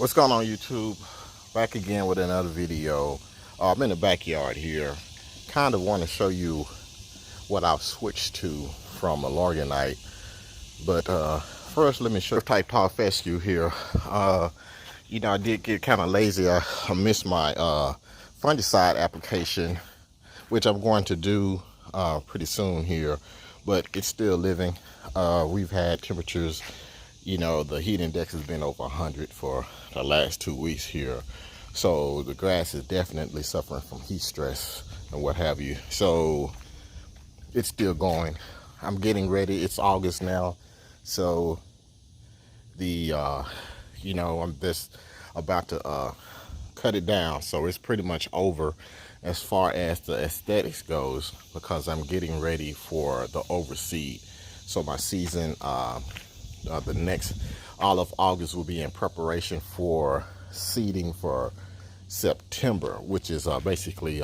What's going on, YouTube? Back again with another video. I'm in the backyard here. Kind of want to show you what I've switched to from Milorganite. But first, let me show type tall fescue here. You know, I did get kind of lazy. I missed my fungicide application, which I'm going to do pretty soon here. But it's still living. We've had temperatures. You know, the heat index has been over 100 for the last 2 weeks here. So the grass is definitely suffering from heat stress and what have you. So it's still going. I'm getting ready. It's August now. So the, you know, I'm just about to cut it down. So it's pretty much over as far as the aesthetics goes, because I'm getting ready for the overseed. So my season, the next all of August will be in preparation for seeding for September, which is basically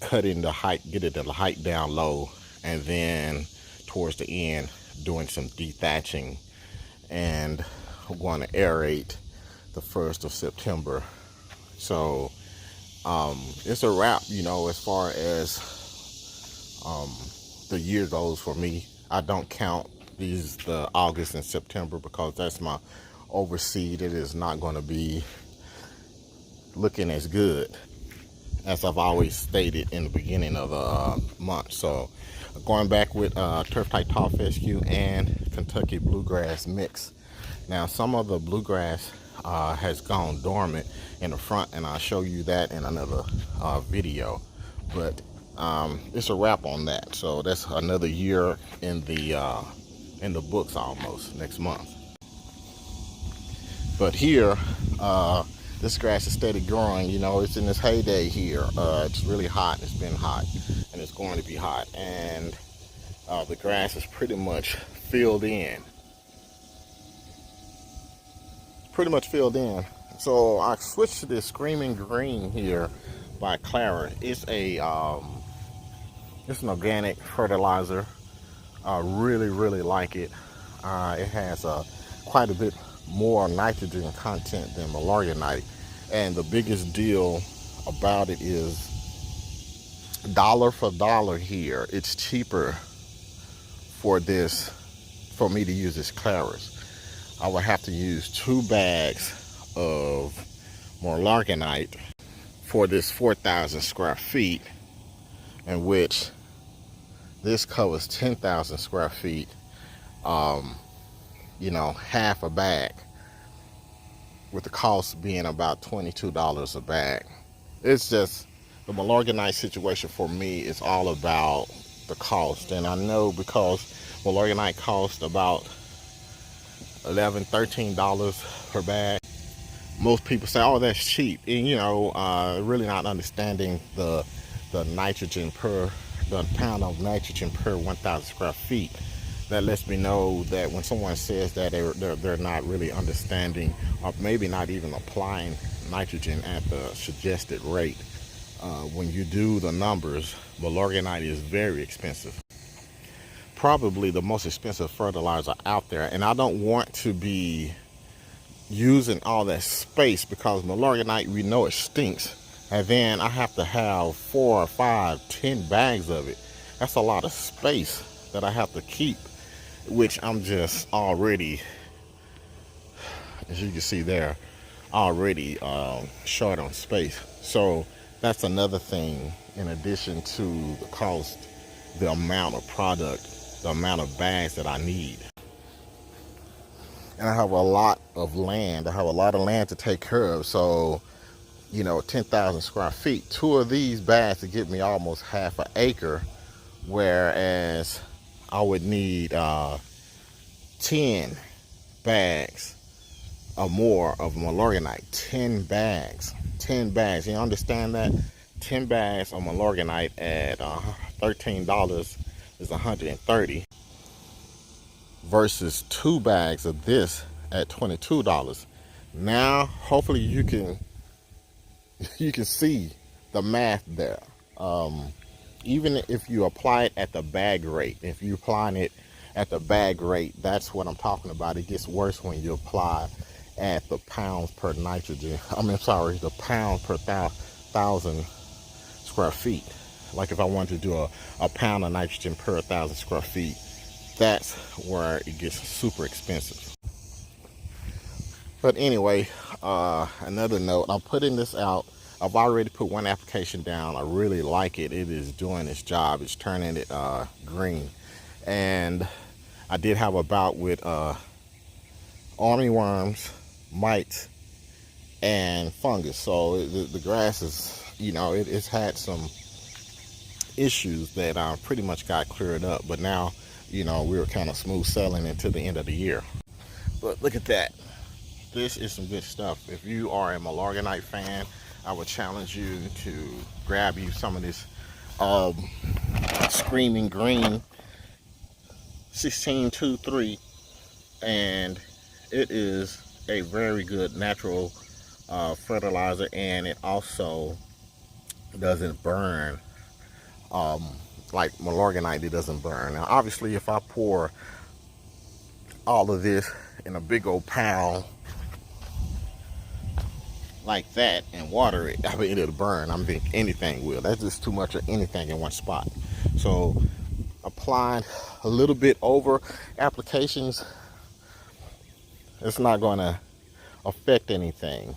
cutting the height, getting the height down low, and then towards the end doing some dethatching, and I'm going to aerate the 1st of September. So it's a wrap, you know, as far as the year goes for me. I don't count the August and September because that's my overseed. It is not going to be looking as good as I've always stated in the beginning of the month. So going back with turf type tall fescue and Kentucky bluegrass mix. Now some of the bluegrass has gone dormant in the front, and I'll show you that in another video. But it's a wrap on that. So that's another year in the books almost next month. But here, this grass is steady growing. You know, it's in this heyday here. It's really hot. It's been hot, and it's going to be hot. And the grass is pretty much filled in. Pretty much filled in. So I switched to this Screaming Green here by Clara. It's an organic fertilizer. I really like it. It has quite a bit more nitrogen content than Milorganite, and the biggest deal about it is dollar for dollar here. It's cheaper for me to use this Claris. I would have to use 2 bags of Milorganite for this 4,000 square feet, in which this covers 10,000 square feet. You know, half a bag, with the cost being about $22 a bag. It's just the Milorganite situation for me is all about the cost. And I know because Milorganite costs about $11, $13 per bag, most people say, oh, that's cheap. And you know, really not understanding the nitrogen per, the pound of nitrogen per 1,000 square feet. That lets me know that when someone says that, they're not really understanding, or maybe not even applying nitrogen at the suggested rate. When you do the numbers, Milorganite is very expensive. Probably the most expensive fertilizer out there. And I don't want to be using all that space, because Milorganite, we know it stinks. And then I have to have 4 or 5, 10 bags of it. That's a lot of space that I have to keep, which I'm just already, as you can see there, already short on space. So that's another thing, in addition to the cost, the amount of product, the amount of bags that I need. And I have a lot of land. I have a lot of land to take care of. So, you know, 10,000 square feet, 2 of these bags to get me almost half an acre, whereas I would need 10 bags or more of Milorganite. 10 bags. 10 bags. You understand that? 10 bags of Milorganite at $13 is $130, versus 2 bags of this at $22. Now, hopefully you can see the math there. Even if you apply it at the bag rate, if you're applying it at the bag rate. That's what I'm talking about. It gets worse when you apply at the pounds per nitrogen. The pound per thousand square feet. Like if I wanted to do a pound of nitrogen per 1,000 square feet, that's where it gets super expensive. But anyway, another note, I'm putting this out. I've already put one application down. I really like it. It is doing its job. It's turning it green. And I did have a bout with armyworms, mites, and fungus. So the grass is, it's had some issues that I pretty much got cleared up. But now, we were kind of smooth sailing into the end of the year. But look at that. This is some good stuff. If you are a Milorganite fan, I would challenge you to grab you some of this Screaming Green 1623, and it is a very good natural fertilizer, and it also doesn't burn like Milorganite. It doesn't burn. Now obviously if I pour all of this in a big old pile like that and water it, I mean, it'll burn. I think anything will. That's just too much of anything in one spot. So applying a little bit over applications, it's not going to affect anything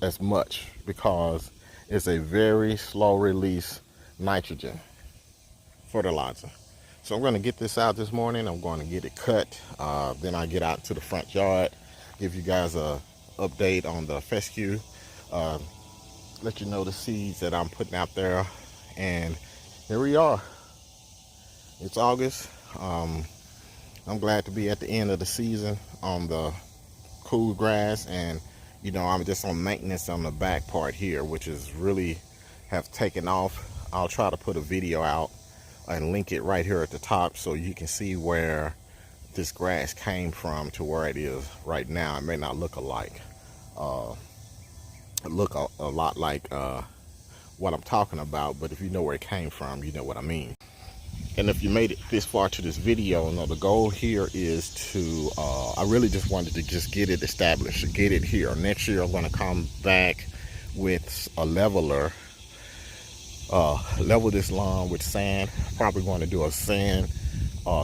as much because it's a very slow release nitrogen fertilizer. So I'm going to get this out this morning. I'm going to get it cut. Then I get out to the front yard, give you guys a update on the fescue, let you know the seeds that I'm putting out there. And here we are. It's August. I'm glad to be at the end of the season on the cool grass, and I'm just on maintenance on the back part here, which is really have taken off. I'll try to put a video out and link it right here at the top so you can see where this grass came from to where it is right now. It may not look alike, look a lot like what I'm talking about, but if you know where it came from, you know what I mean. And if you made it this far to this video, the goal here is to, I really just wanted to just get it established, get it here. Next year I'm going to come back with a leveler, level this lawn with sand. Probably going to do a sand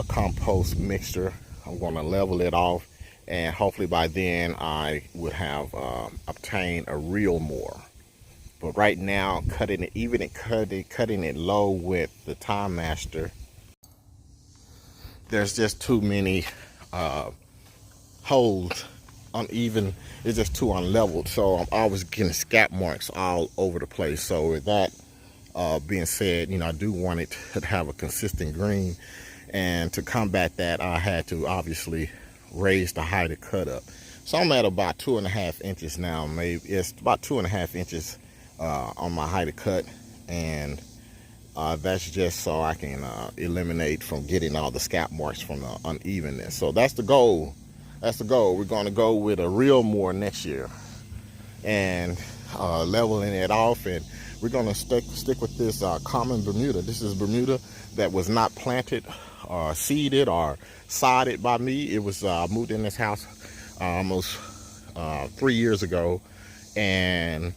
compost mixture. I'm going to level it off, and hopefully by then I would have obtained a real mower. But right now, cutting it low with the Time Master, there's just too many holes, uneven. It's just too unleveled. So I'm always getting scap marks all over the place. So with that being said, I do want it to have a consistent green. And to combat that, I had to obviously raise the height of cut up. So I'm at about 2.5 inches now. Maybe it's about 2.5 inches on my height of cut, and that's just so I can eliminate from getting all the scap marks from the unevenness. So that's the goal. That's the goal. We're going to go with a real mower next year and leveling it off, and we're going to stick with this common Bermuda. This is Bermuda that was not planted or seeded or sodded by me. It was moved in this house almost 3 years ago, and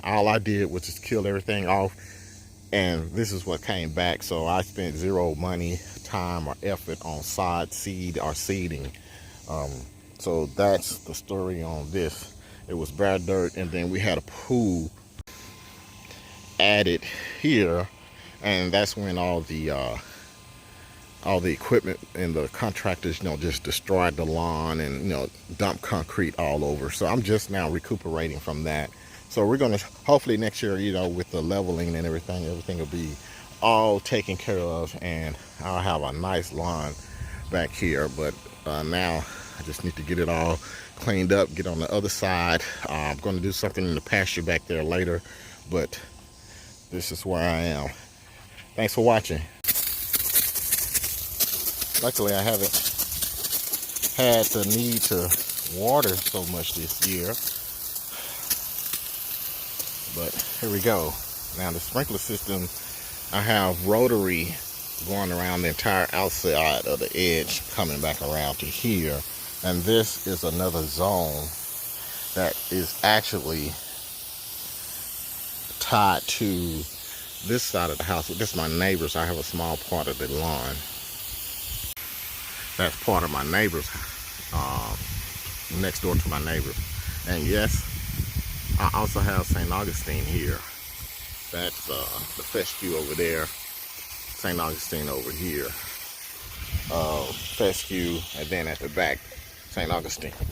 all I did was just kill everything off, and this is what came back. So I spent zero money, time, or effort on seed or seeding. So that's the story on this. It was bare dirt, and then we had a pool added here, and that's when all the equipment and the contractors, just destroyed the lawn and dump concrete all over. So I'm just now recuperating from that. So we're going to hopefully next year, with the leveling and everything will be all taken care of, and I'll have a nice lawn back here. But now I just need to get it all cleaned up, get on the other side. I'm going to do something in the pasture back there later, but this is where I am. Thanks for watching. Luckily, I haven't had the need to water so much this year. But here we go. Now the sprinkler system, I have rotary going around the entire outside of the edge, coming back around to here. And this is another zone that is actually tied to this side of the house. This is my neighbor's. I have a small part of the lawn. That's part of my neighbor's, next door to my neighbor. And yes, I also have St. Augustine here. That's the Fescue over there, St. Augustine over here. Fescue, and then at the back, St. Augustine.